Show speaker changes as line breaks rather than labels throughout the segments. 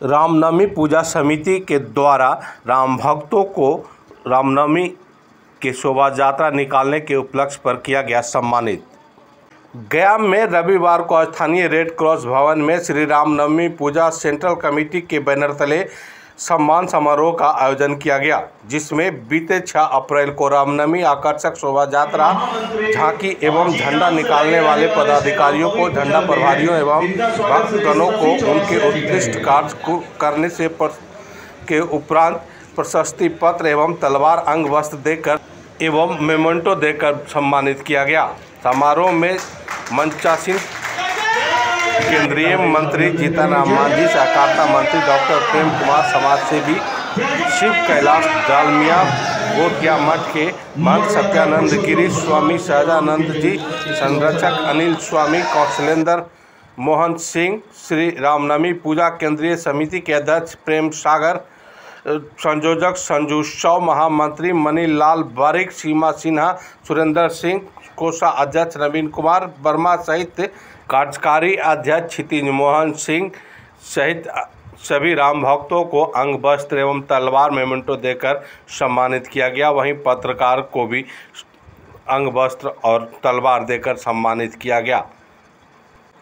रामनवमी पूजा समिति के द्वारा राम भक्तों को रामनवमी की शोभा यात्रा निकालने के उपलक्ष्य पर किया गया सम्मानित। गया में रविवार को स्थानीय रेड क्रॉस भवन में श्री रामनवमी पूजा सेंट्रल कमेटी के बैनर तले सम्मान समारोह का आयोजन किया गया, जिसमें बीते 6 अप्रैल को रामनवमी आकर्षक शोभा यात्रा, झांकी एवं झंडा निकालने वाले पदाधिकारियों को, झंडा प्रभारियों एवं भक्तगणों को उनके उत्कृष्ट कार्य करने से के उपरांत प्रशस्ति पत्र एवं तलवार अंग वस्त्र देकर एवं मेमेंटो देकर सम्मानित किया गया। समारोह में मंचासीन केंद्रीय मंत्री जीतन राम मांझी, सहकारिता मंत्री डॉक्टर प्रेम कुमार, समाजसेवी शिव कैलाश डालमिया, बोधगया मठ के महंत सत्यानंद गिरी, स्वामी सहजानंद जी, संरक्षक अनिल स्वामी, कौशलेंद्र मोहन सिंह, श्री रामनवमी पूजा केंद्रीय समिति के अध्यक्ष प्रेम सागर, संयोजक संजू शव, महामंत्री मनीलाल बारिक, सीमा सिन्हा, सुरेंद्र सिंह, कोषा अध्यक्ष नवीन कुमार वर्मा सहित कार्यकारी अध्यक्ष क्षितिज मोहन सिंह सहित सभी राम भक्तों को अंग वस्त्र एवं तलवार मेमेंटो देकर सम्मानित किया गया। वहीं पत्रकार को भी अंग वस्त्र और तलवार देकर सम्मानित किया गया।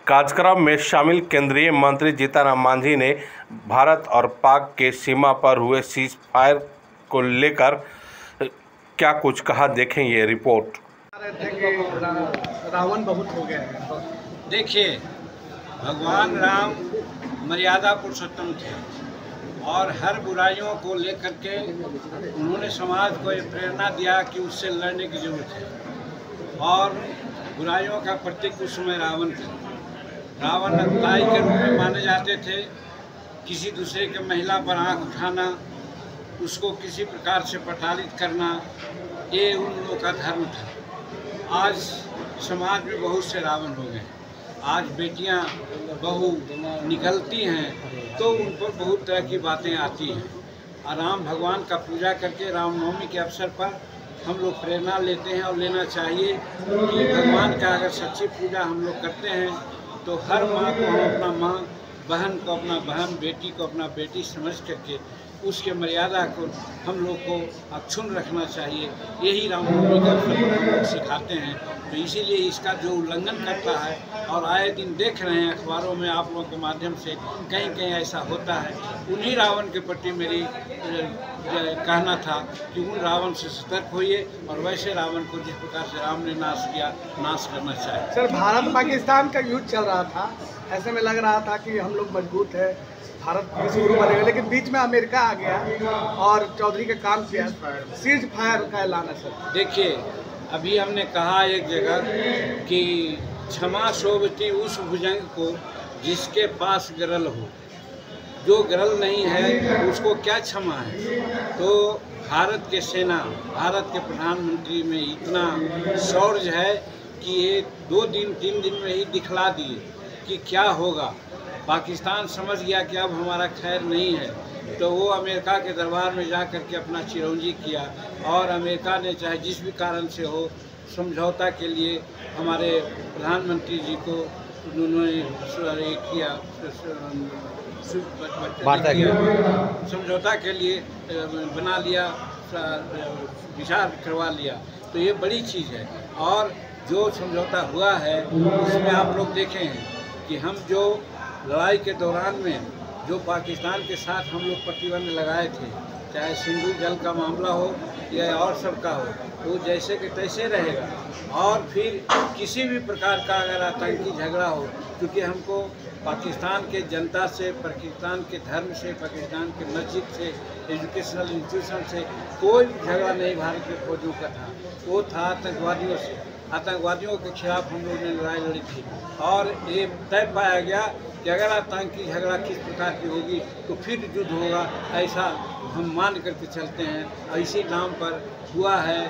कार्यक्रम में शामिल केंद्रीय मंत्री जीतन राम मांझी ने भारत और पाक के सीमा पर हुए सीज फायर को लेकर क्या कुछ कहा, देखें ये रिपोर्ट।
रावण बहुत हो गया है।
देखिए, भगवान राम मर्यादा पुरुषोत्तम थे और हर बुराइयों को लेकर के उन्होंने समाज को ये प्रेरणा दिया कि उससे लड़ने की जरूरत है। और बुराइयों का प्रतीक उस समय रावण थे। रावण अत्याचारी के रूप में माने जाते थे। किसी दूसरे के महिला पर आंख उठाना, उसको किसी प्रकार से प्रताड़ित करना, ये उन लोगों का धर्म था। आज समाज में बहुत से रावण हो गए। आज बेटियां बहू निकलती हैं तो उन पर बहुत तरह की बातें आती हैं। और राम भगवान का पूजा करके रामनवमी के अवसर पर हम लोग प्रेरणा लेते हैं और लेना चाहिए कि भगवान का अगर सच्ची पूजा हम लोग करते हैं तो हर माँ को हम अपना माँ, बहन को अपना बहन, बेटी को अपना बेटी समझ करके उसके मर्यादा को हम लोग को अक्षुण्ण रखना चाहिए। यही रामनवमी का अवसर पर हम लोग सिखाते हैं। तो इसीलिए इसका जो उल्लंघन करता है, और आए दिन देख रहे हैं अखबारों में आप लोगों के माध्यम से कहीं कहीं ऐसा होता है, उन्हीं रावण के प्रति मेरी कहना था कि उन रावण से सतर्क होइए और वैसे रावण को जिस प्रकार से राम ने नाश किया, नाश करना चाहिए।
सर, भारत पाकिस्तान का युद्ध चल रहा था, ऐसे में लग रहा था कि हम लोग मजबूत है, भारत विश्व बनेगा, लेकिन बीच में अमेरिका आ गया और चौधरी का काम किया, सीज फायर का ऐलान है। सर
देखिए, अभी हमने कहा एक जगह कि क्षमा शोभती उस भुजंग को जिसके पास गरल हो, जो गरल नहीं है उसको क्या क्षमा है। तो भारत के सेना, भारत के प्रधानमंत्री में इतना शौर्य है कि ये 2 दिन 3 दिन में ही दिखला दिए कि क्या होगा। पाकिस्तान समझ गया कि अब हमारा खैर नहीं है, तो वो अमेरिका के दरबार में जा कर के अपना चिरौंजी किया। और अमेरिका ने चाहे जिस भी कारण से हो, समझौता के लिए हमारे प्रधानमंत्री जी को उन्होंने किया, समझौता के लिए बना लिया, विचार करवा लिया। तो ये बड़ी चीज़ है। और जो समझौता हुआ है उसमें आप लोग देखें हैं कि हम जो लड़ाई के दौरान में जो पाकिस्तान के साथ हम लोग प्रतिबंध लगाए थे, चाहे सिंधु जल का मामला हो या और सब का हो, वो जैसे कि तैसे रहेगा। और फिर किसी भी प्रकार का अगर आतंकी झगड़ा हो, क्योंकि हमको पाकिस्तान के जनता से, पाकिस्तान के धर्म से, पाकिस्तान के मस्जिद से, एजुकेशनल इंस्टीट्यूशन से कोई झगड़ा नहीं भारत के फौजों का था। वो था आतंकवादियों से। आतंकवादियों के खिलाफ हम लोगों ने लड़ाई लड़ी थी। और ये तय पाया गया कि अगर आतंकी झगड़ा किस प्रकार की होगी तो फिर युद्ध होगा, ऐसा हम मान करके चलते हैं। इसी नाम पर हुआ है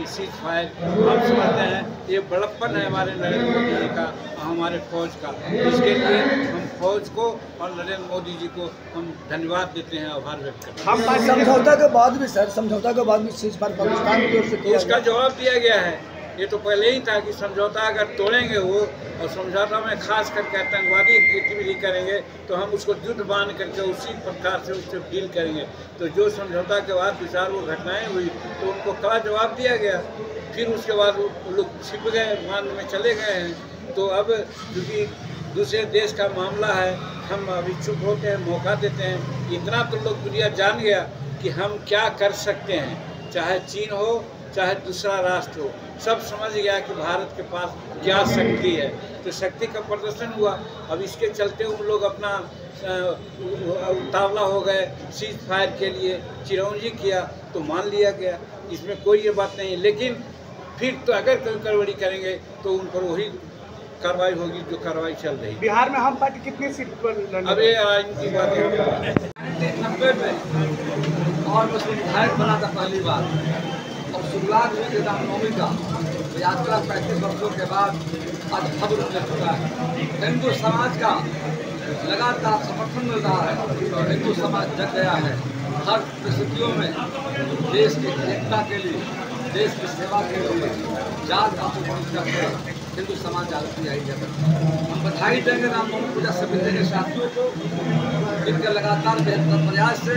सीज फायर। हम समझते हैं ये बड़प्पन है हमारे नरेंद्र मोदी जी का, हमारे फौज का। इसके लिए हम फौज को और नरेंद्र मोदी जी को हम धन्यवाद देते हैं, आभार व्यक्त करते हैं।
समझौता के बाद भी सर, समझौता के बाद भी सीज फायर पाकिस्तान की ओर से
उसका जवाब दिया गया है ये तो पहले ही था कि समझौता अगर तोड़ेंगे वो और समझौता में खास करके आतंकवादी गतिविधि करेंगे तो हम उसको युद्ध बांध करके उसी प्रकार से उससे डील करेंगे। तो जो समझौता के बाद विचार वो घटनाएं हुई तो उनको कड़ा जवाब दिया गया। फिर उसके बाद वो लोग छिप गए, मान में चले गए हैं। तो अब क्योंकि दूसरे देश का मामला है, हम अभी चुप होते हैं, मौका देते हैं। इतना तो लोग दुनिया जान गया कि हम क्या कर सकते हैं, चाहे चीन हो चाहे दूसरा राष्ट्र हो, सब समझ गया कि भारत के पास क्या शक्ति है। तो शक्ति का प्रदर्शन हुआ। अब इसके चलते उन लोग अपना उतावला हो गए, सीज फायर के लिए चिरौंजी किया तो मान लिया गया, इसमें कोई ये बात नहीं है। लेकिन फिर तो अगर कोई गड़बड़ी करेंगे तो उन पर वही कार्रवाई होगी जो कार्रवाई चल रही है।
बिहार में हम पार्टी कितनी सीट पर लड़ने
अब ये इनकी बात है
90 में और मैं विधायक बना था पहली बार, और शुरुआत हुई थी रामनवमी का यात्रा 35 वर्षों के बाद आज भव्य रूप ले चुका है। हिंदू समाज का लगातार समर्थन मिल रहा है, हिंदू समाज जग गया है। हर परिस्थितियों में देश की एकता के लिए, देश की सेवा के लिए जात का करके हिंदू समाज जागृति आई है। हम बधाई देंगे रामनवमी पूजा समिति के साथियों को, जिनके लगातार बेहतर प्रयास से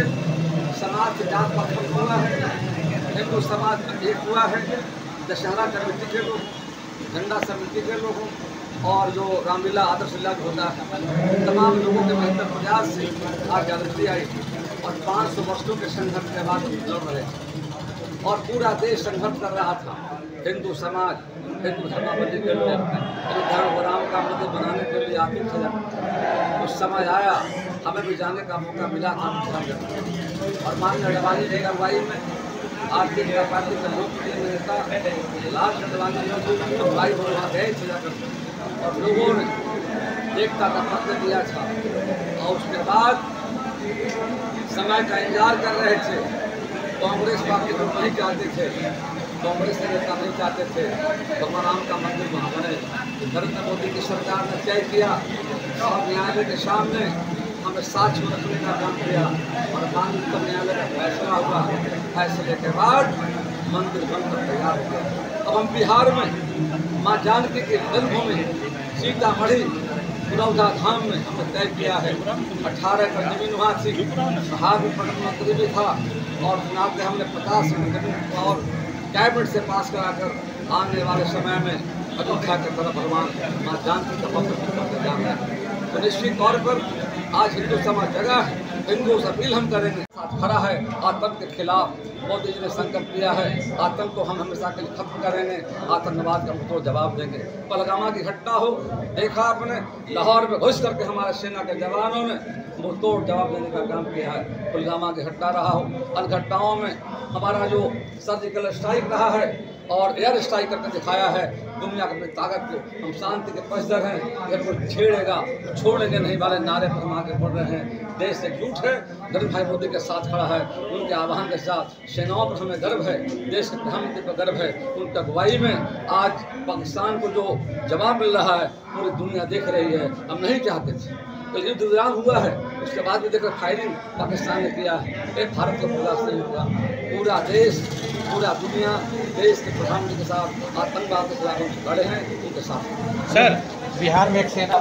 समाज से जात पात खत्म हुआ है, हिंदू समाज में एक हुआ है। दशहरा कमेटी के लोग, झंडा समिति के लोगों और जो रामलीला आदर्श लीला होता है, तमाम लोगों के बेहतर प्रयास से आज जागृति आई और 500 वर्षों के संघर्ष के बाद लड़ रहे थे और पूरा देश संघर्ष कर रहा था। हिंदू समाज, हिंदू धर्मावलंबी के लोग अयोध्या में राम का मंदिर बनाने के लिए आतुर थे। उस समय आया, हमें भी जाने का मौका मिला था और माननीय अडवाणी जी की अगुवाई में भारतीय जनता पार्टी के लोकप्रिय नेता लाल अडवाणी जी अगुवाई में वहाँ गए थे जाकर और लोगों ने एकता का पत्र दिया था। और उसके बाद समय का इंतजार कर रहे थे। कांग्रेस पार्टी को नहीं चाहते थे, कांग्रेस के नेता नहीं चाहते थे भगवान राम का मंदिर वहाँ बने। नरेंद्र मोदी की सरकार ने तय किया और न्यायालय के सामने हमें साक्ष्य रखने का काम किया और माननीय उच्चतम न्यायालय का फैसला हुआ। फैसले के बाद मंदिर बनकर तैयार हो गया। अब हम बिहार में माँ जानकी की जन्मभूमि सीतामढ़ी पुरौधा धाम में हमने तय किया है। 18 एकड़ जमीन वहाँ थी, बिहार में प्रधानमंत्री भी था और चुनाव के हमने 50 एकड़ जमीन और कैबिनेट से पास कराकर आने वाले समय में अयोध्या की तरफ भगवान माँ जानकी का भक्त करते जा रहे हैं। तो निश्चित तौर पर आज हिंदू समाज जगह है। हिंदू से अपील हम करेंगे, साथ खड़ा है आतंक के खिलाफ। मोदी जी ने संकल्प लिया है आतंक को हम हमेशा के लिए खत्म करेंगे, आतंकवाद का मुंह जवाब देंगे। पहलगामा की घटना हो, देखा आपने, लाहौर में घुस करके हमारे सेना के जवानों ने मुंह तोड़ जवाब देने का काम किया है। पुलवामा की घटना रहा हो, अन्य घटनाओं में हमारा जो सर्जिकल स्ट्राइक रहा है और एयर स्ट्राइक करके दिखाया है दुनिया की अपनी ताकत को। हम शांति के पक्षधर हैं, अगर कोई छेड़ेगा छोड़ेंगे नहीं वाले नारे पर हम आगे बढ़ रहे हैं। देश एकजुट है, नरेंद्र भाई मोदी के साथ खड़ा है, उनके आह्वान के साथ सेनाओं पर हमें गर्व है, देश के प्रधानमंत्री पर गर्व है। उनकी अगुवाई में आज पाकिस्तान को जो जवाब मिल रहा है पूरी दुनिया देख रही है। हम नहीं चाहते थे, कल युद्ध विराम हुआ है, उसके बाद भी देखकर फायरिंग पाकिस्तान ने किया है। एक भारत के प्रयास नहीं हुआ, पूरा देश, पूरा दुनिया देश के प्रधानमंत्री के साथ आतंकवाद के खिलाफ हम खड़े हैं, उनके साथ।
सर, बिहार में एक सेना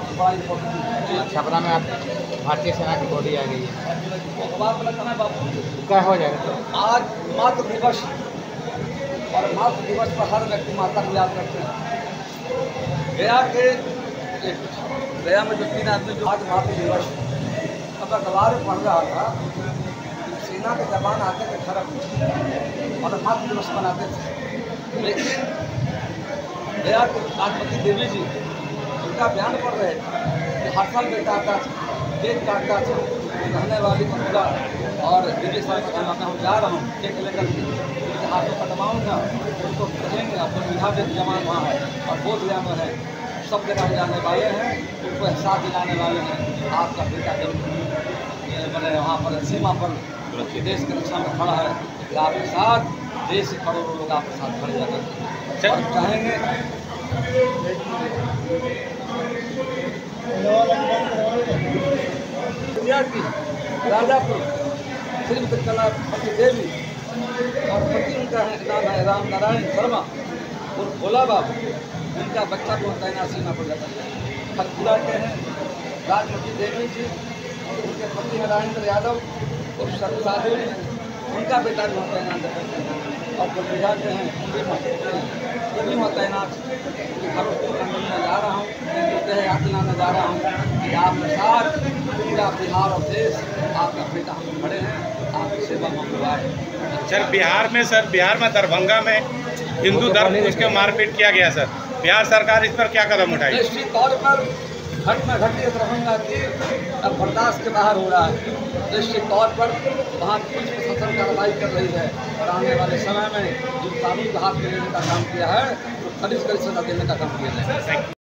छपरा में भारतीय सेना की बॉडी आ गई है, क्या हो जाएगा?
आज मातृ दिवस और मातृ दिवस पर हर व्यक्ति माता को याद करते हैं। गया में जो 3 आदमी जो आज मातृ दिवस, अब अखबार में पढ़ रहा था कि सेना के जवान आते थे खरब और मातृ दिवस मनाते थे। लेकिन गया के राष्ट्रपति देवी जी उनका बयान पढ़ रहे थे कि हर साल बेटा आता था, केक काटता था, रहने वाली पूरा और देवी साहब का मैं जा रहा हूँ केक लेकर के उनके हाथों कटवाऊँगा, उनको कहेंगे अब विभाग के जवान वहाँ है और बोध गया में है, सब जगह जाने वाले हैं, उनको एहसास दिलाने वाले हैं। आपका बेटा जब मैंने वहाँ पर सीमा पर देश की रक्षा में खड़ा है, आपके साथ देश के करोड़ों लोग आपके साथ खड़े जाकर और चाहेंगे की राजापुर श्रीमती कला देवी और पति उनका नाम है राम नारायण शर्मा। और भोला बाबू उनका बच्चा को तैनात सीमा पर लगा खतपुरा के हैं राजमती देवी जी, उनके पति नारायण यादव और साधु उनका बेटा भी वहाँ तैनात है और जो बिहार के हैं वो भी वहाँ तैनात। खड़गपुर मंदिर में जा रहा हूँ, मैं याद दिलाने जा रहा हूँ कि आपके साथ पूरा बिहार और देश आपका बेटा हम खड़े हैं, आपकी सेवा में हुआ है।
सर बिहार में दरभंगा में हिंदू धर्म उसके मारपीट किया गया सर, बिहार सरकार इस पर क्या कदम उठाई?
निश्चित तौर पर घटना घटी दरभंगा की अब बर्दाश्त के बाहर हो रहा है। निश्चित तौर पर वहाँ पुलिस प्रशासन कार्रवाई कर रही है और आने वाले समय में जो कानून का हाथ में लेने का काम किया है तो कड़ी सजा देने का काम किया जाएगा।